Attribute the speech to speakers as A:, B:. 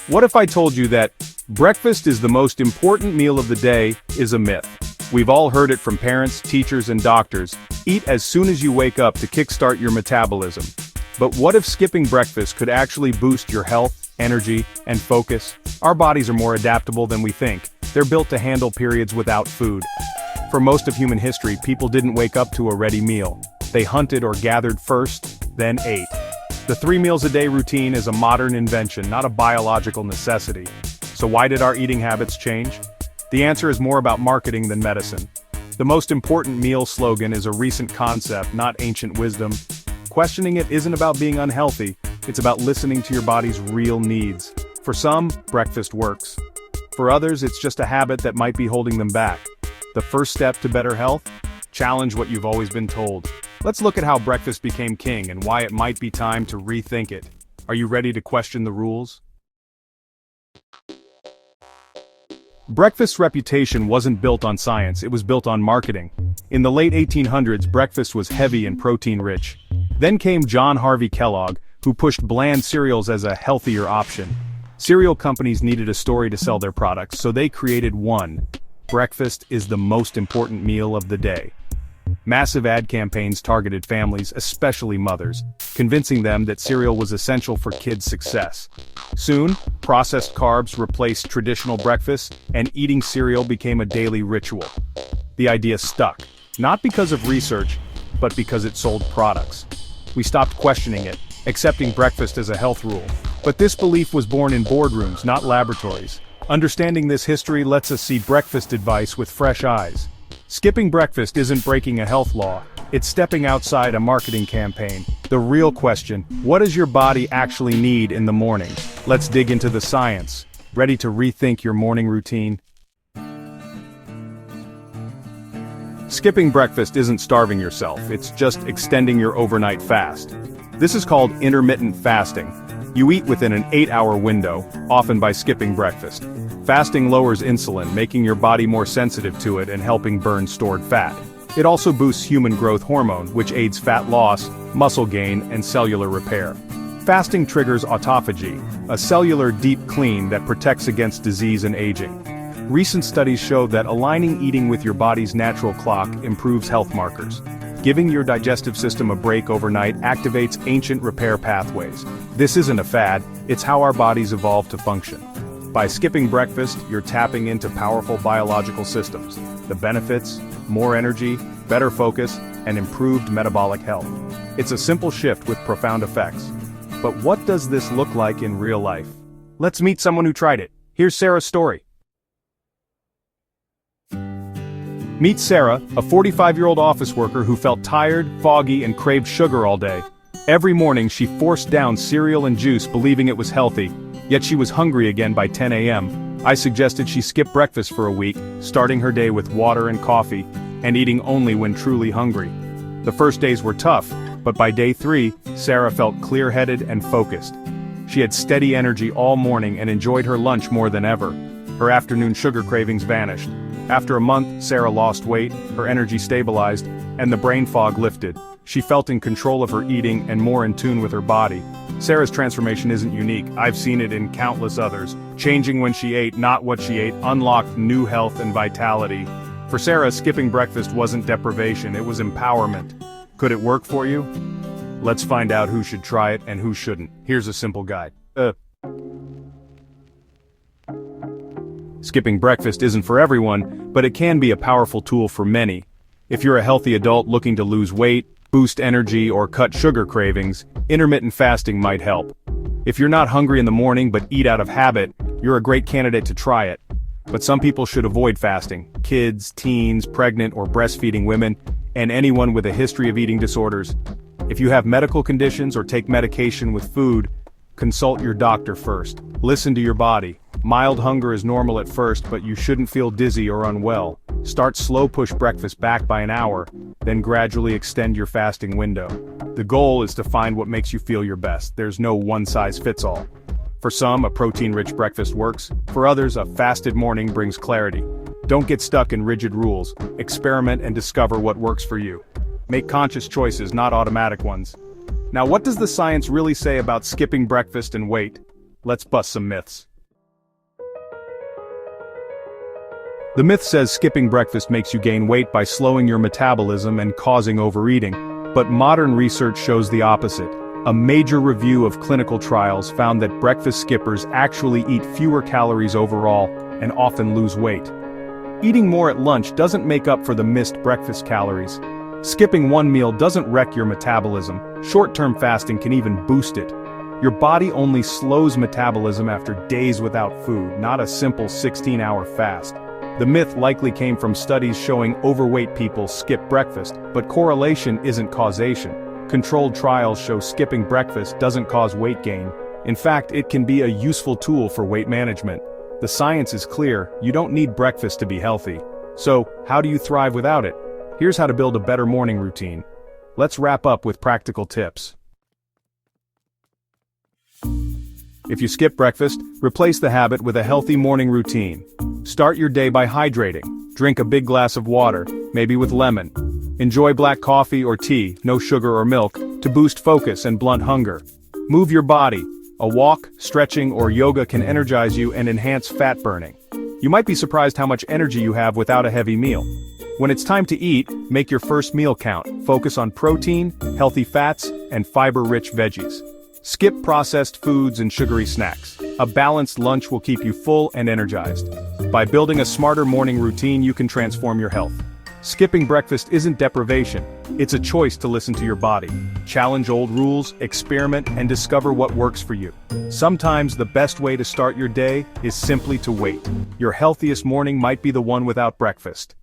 A: What if I told you that breakfast is the most important meal of the day is a myth? We've all heard it from parents, teachers, and doctors. Eat as soon as you wake up to kickstart your metabolism. But what if skipping breakfast could actually boost your health, energy, and focus? Our bodies are more adaptable than we think. They're built to handle periods without food. For most of human history, people didn't wake up to a ready meal. They hunted or gathered first, then ate. The 3 meals a day routine is a modern invention, not a biological necessity. So why did our eating habits change? The answer is more about marketing than medicine. The most important meal slogan is a recent concept, not ancient wisdom. Questioning it isn't about being unhealthy, it's about listening to your body's real needs. For some, breakfast works. For others, it's just a habit that might be holding them back. The first step to better health? Challenge what you've always been told. Let's look at how breakfast became king and why it might be time to rethink it. Are you ready to question the rules? Breakfast's reputation wasn't built on science, it was built on marketing. In the late 1800s, breakfast was heavy and protein-rich. Then came John Harvey Kellogg, who pushed bland cereals as a healthier option. Cereal companies needed a story to sell their products, so they created one. Breakfast is the most important meal of the day. Massive ad campaigns targeted families, especially mothers, convincing them that cereal was essential for kids' success. Soon, processed carbs replaced traditional breakfast, and eating cereal became a daily ritual. The idea stuck, not because of research, but because it sold products. We stopped questioning it, accepting breakfast as a health rule. But this belief was born in boardrooms, not laboratories. Understanding this history lets us see breakfast advice with fresh eyes. Skipping breakfast isn't breaking a health law, it's stepping outside a marketing campaign. The real question, what does your body actually need in the morning? Let's dig into the science. Ready to rethink your morning routine? Skipping breakfast isn't starving yourself, it's just extending your overnight fast. This is called intermittent fasting. You eat within an 8-hour window, often by skipping breakfast. Fasting lowers insulin, making your body more sensitive to it and helping burn stored fat. It also boosts human growth hormone, which aids fat loss, muscle gain, and cellular repair. Fasting triggers autophagy, a cellular deep clean that protects against disease and aging. Recent studies show that aligning eating with your body's natural clock improves health markers. Giving your digestive system a break overnight activates ancient repair pathways. This isn't a fad, it's how our bodies evolved to function. By skipping breakfast, you're tapping into powerful biological systems. The benefits: more energy, better focus, and improved metabolic health. It's a simple shift with profound effects. But what does this look like in real life? Let's meet someone who tried it. Here's Sarah's story. Meet Sarah, a 45-year-old office worker who felt tired, foggy, and craved sugar all day. Every morning she forced down cereal and juice believing it was healthy, yet she was hungry again by 10 a.m. I suggested she skip breakfast for a week, starting her day with water and coffee, and eating only when truly hungry. The first days were tough, but by day 3, Sarah felt clear-headed and focused. She had steady energy all morning and enjoyed her lunch more than ever. Her afternoon sugar cravings vanished. After a month, Sarah lost weight, her energy stabilized, and the brain fog lifted. She felt in control of her eating and more in tune with her body. Sarah's transformation isn't unique, I've seen it in countless others. Changing when she ate, not what she ate, unlocked new health and vitality. For Sarah, skipping breakfast wasn't deprivation, it was empowerment. Could it work for you? Let's find out who should try it and who shouldn't. Here's a simple guide. Skipping breakfast isn't for everyone, but it can be a powerful tool for many. If you're a healthy adult looking to lose weight, boost energy, or cut sugar cravings, intermittent fasting might help. If you're not hungry in the morning but eat out of habit, you're a great candidate to try it. But some people should avoid fasting: kids, teens, pregnant or breastfeeding women, and anyone with a history of eating disorders. If you have medical conditions or take medication with food, consult your doctor first. Listen to your body. Mild hunger is normal at first, but you shouldn't feel dizzy or unwell. Start slow, push breakfast back by an hour, then gradually extend your fasting window. The goal is to find what makes you feel your best. There's no one-size-fits-all. For some, a protein-rich breakfast works. For others, a fasted morning brings clarity. Don't get stuck in rigid rules. Experiment and discover what works for you. Make conscious choices, not automatic ones. Now, what does the science really say about skipping breakfast and weight? Let's bust some myths. The myth says skipping breakfast makes you gain weight by slowing your metabolism and causing overeating, but modern research shows the opposite. A major review of clinical trials found that breakfast skippers actually eat fewer calories overall and often lose weight. Eating more at lunch doesn't make up for the missed breakfast calories. Skipping one meal doesn't wreck your metabolism, short-term fasting can even boost it. Your body only slows metabolism after days without food, not a simple 16-hour fast. The myth likely came from studies showing overweight people skip breakfast, but correlation isn't causation. Controlled trials show skipping breakfast doesn't cause weight gain. In fact, it can be a useful tool for weight management. The science is clear, you don't need breakfast to be healthy. So, how do you thrive without it? Here's how to build a better morning routine. Let's wrap up with practical tips. If you skip breakfast, replace the habit with a healthy morning routine. Start your day by hydrating. Drink a big glass of water, maybe with lemon. Enjoy black coffee or tea, no sugar or milk, to boost focus and blunt hunger. Move your body. A walk, stretching, or yoga can energize you and enhance fat burning. You might be surprised how much energy you have without a heavy meal. When it's time to eat, make your first meal count. Focus on protein, healthy fats, and fiber-rich veggies. Skip processed foods and sugary snacks. A balanced lunch will keep you full and energized. By building a smarter morning routine, you can transform your health. Skipping breakfast isn't deprivation, it's a choice to listen to your body. Challenge old rules, experiment, and discover what works for you. Sometimes the best way to start your day is simply to wait. Your healthiest morning might be the one without breakfast.